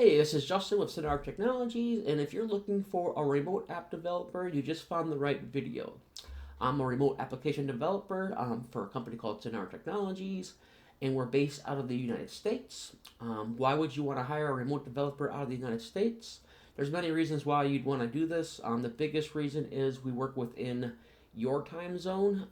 Hey, this is Justin with Sinnard Technologies, and if you're looking for a remote app developer, you just found the right video. I'm a remote application developer for a company called Sinnard Technologies, and we're based out of the United States. Why would you want to hire a remote developer out of the United States? There's many reasons why you'd want to do this. The biggest reason is we work within your time zone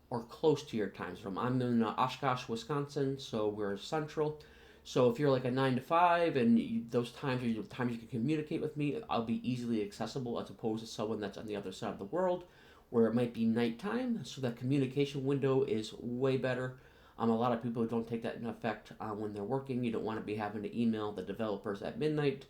or close to your time zone. I'm in Oshkosh, Wisconsin, so we're central. So if you're like a 9 to 5 and those times are the times you can communicate with me, I'll be easily accessible as opposed to someone that's on the other side of the world where it might be nighttime. So that communication window is way better. A lot of people don't take that in effect when they're working. You don't want to be having to email the developers at midnight.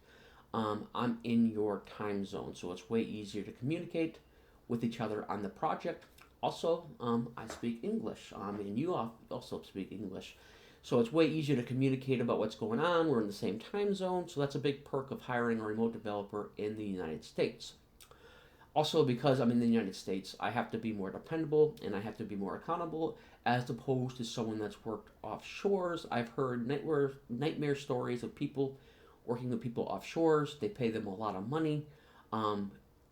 I'm in your time zone, so it's way easier to communicate with each other on the project. Also, I speak English, and you also speak English. So it's way easier to communicate about what's going on. We're in the same time zone, so that's a big perk of hiring a remote developer in the United States. Also, because I'm in the United States, I have to be more dependable and I have to be more accountable as opposed to someone that's worked offshores. I've heard nightmare stories of people working with people offshores. They pay them a lot of money, um,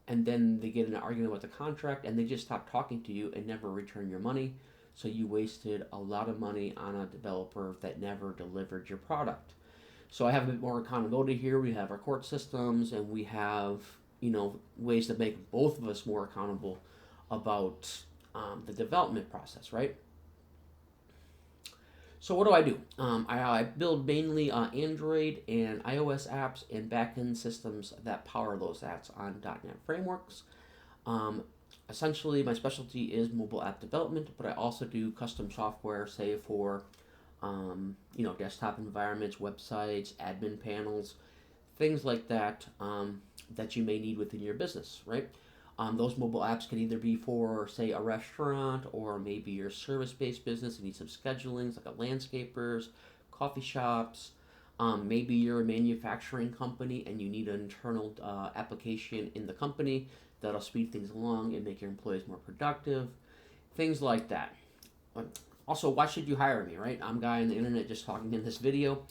and then they get in an argument with the contract and they just stop talking to you and never return your money. So you wasted a lot of money on a developer that never delivered your product. So I have a bit more accountability here. We have our court systems and we have, ways to make both of us more accountable about the development process, right? So what do I do? I build mainly Android and iOS apps and backend systems that power those apps on .NET frameworks. Um, Essentially, my specialty is mobile app development, but I also do custom software, say for desktop environments, websites, admin panels, things like that that you may need within your business, right? Those mobile apps can either be for, say, a restaurant or maybe your service-based business. You need some schedulings, like a landscapers, coffee shops. Maybe you're a manufacturing company and you need an internal application in the company that'll speed things along and make your employees more productive. Things like that. Also, why should you hire me, right? I'm a guy on the internet just talking in this video.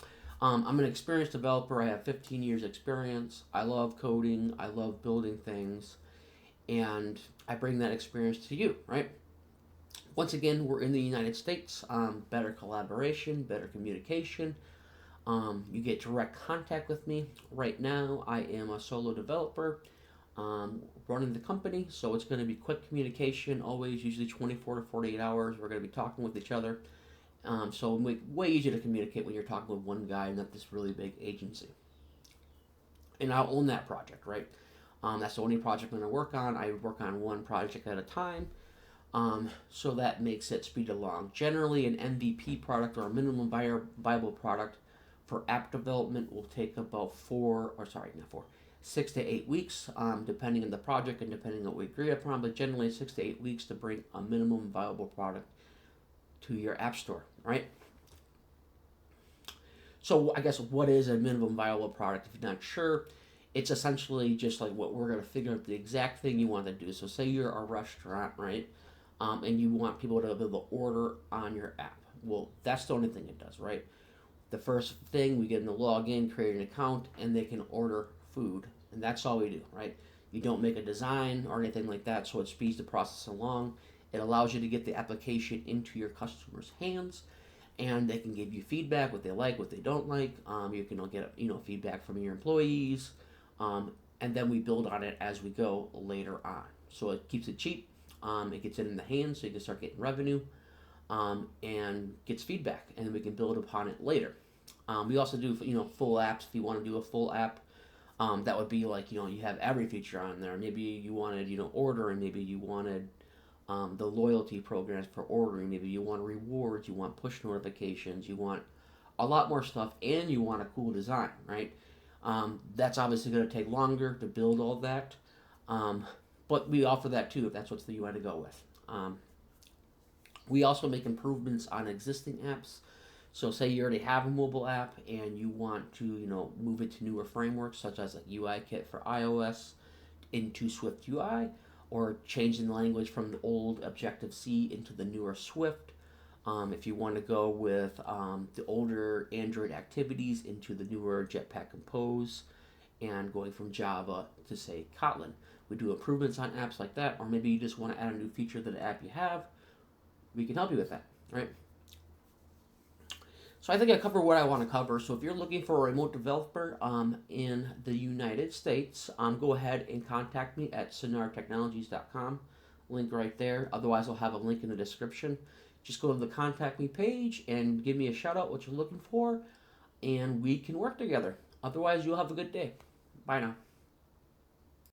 I'm an experienced developer. I have 15 years experience. I love coding. I love building things. And I bring that experience to you, right? Once again, we're in the United States. Better collaboration, better communication. You get direct contact with me. Right now, I am a solo developer running the company, so it's going to be quick communication, always usually 24 to 48 hours. We're going to be talking with each other. So way easier to communicate when you're talking with one guy, not this really big agency. And I'll own that project, right? That's the only project I'm going to work on. I work on one project at a time. So that makes it speed along. Generally, an MVP product or a minimum viable product for app development will take about 6 to 8 weeks, depending on the project and depending on what we agree upon, but generally 6 to 8 weeks to bring a minimum viable product to your app store, right? So I guess what is a minimum viable product? If you're not sure, it's essentially just like what we're going to figure out the exact thing you want to do. So say you're a restaurant, right? And you want people to be able to order on your app. Well, that's the only thing it does, right? The first thing, we get them to log in, create an account, and they can order food. And that's all we do, right? You don't make a design or anything like that, so it speeds the process along. It allows you to get the application into your customers' hands, and they can give you feedback, what they like, what they don't like. You can get feedback from your employees, and then we build on it as we go later on. So it keeps it cheap. It gets it in the hands, so you can start getting revenue, and gets feedback, and then we can build upon it later. We also do full apps. If you want to do a full app, that would be like you have every feature on there. Maybe you wanted ordering. Maybe you wanted the loyalty programs for ordering. Maybe you want rewards. You want push notifications. You want a lot more stuff, and you want a cool design, right? That's obviously going to take longer to build all that, but we offer that too if that's what you want to go with. We also make improvements on existing apps. So say you already have a mobile app and you want to, move it to newer frameworks such as like UIKit for iOS into SwiftUI, or changing the language from the old Objective-C into the newer Swift. If you want to go with the older Android activities into the newer Jetpack Compose, and going from Java to, say, Kotlin. We do improvements on apps like that, or maybe you just want to add a new feature to the app you have. We can help you with that, right? So I think I covered what I want to cover. So if you're looking for a remote developer in the United States, go ahead and contact me at sinnardtechnologies.com. Link right there. Otherwise, I'll have a link in the description. Just go to the contact me page and give me a shout out what you're looking for, and we can work together. Otherwise, you'll have a good day. Bye now.